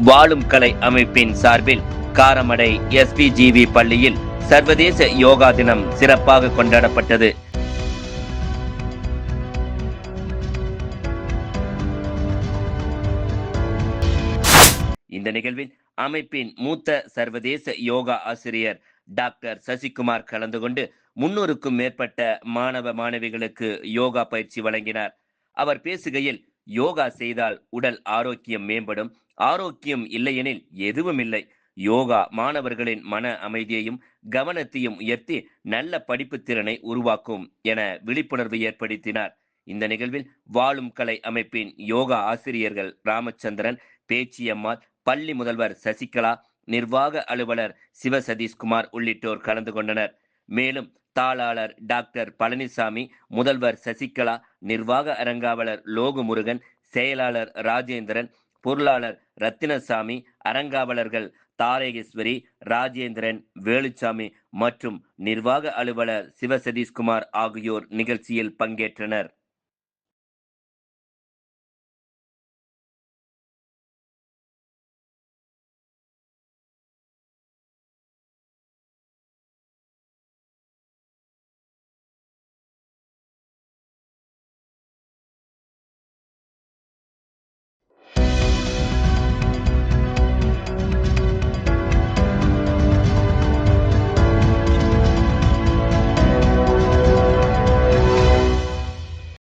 வாழும் கலை அமைப்பின் சார்பில் காரமடை எஸ்பிஜிவி பள்ளியில் சர்வதேச யோகா தினம் சிறப்பாக கொண்டாடப்பட்டது. இந்த நிகழ்வில் அமைப்பின் மூத்த சர்வதேச யோகா ஆசிரியர் டாக்டர் சசிகுமார் கலந்து கொண்டு 300க்கும் மேற்பட்ட மாணவ மாணவிகளுக்கு யோகா பயிற்சி வழங்கினார். அவர் பேசுகையில், யோகா செய்தால் உடல் ஆரோக்கியம் மேம்படும், ஆரோக்கியம் இல்லையெனில் எதுவும் இல்லை. யோகா மாணவர்களின் மன அமைதியையும் கவனத்தையும் உயர்த்தி நல்ல படிப்பு திறனை உருவாக்கும் என விழிப்புணர்வு ஏற்படுத்தினார். இந்த நிகழ்வில் வாழும் கலை அமைப்பின் யோகா ஆசிரியர்கள் ராமச்சந்திரன், பேச்சியம்மாள், பள்ளி முதல்வர் சசிகலா, நிர்வாக அலுவலர் சிவசதீஷ்குமார் உள்ளிட்டோர் கலந்து கொண்டனர். மேலும் தாளாளர் டாக்டர் பழனிசாமி, முதல்வர் சசிகலா, நிர்வாக அரங்காவலர் லோகுமுருகன், செயலாளர் ராஜேந்திரன், பொருளாளர் ரத்தினசாமி, அரங்காவலர்கள் தாரகேஸ்வரி, ராஜேந்திரன், வேலுச்சாமி மற்றும் நிர்வாக அலுவலர் சிவசதீஷ்குமார் ஆகியோர் நிகழ்ச்சியில் பங்கேற்றனர்.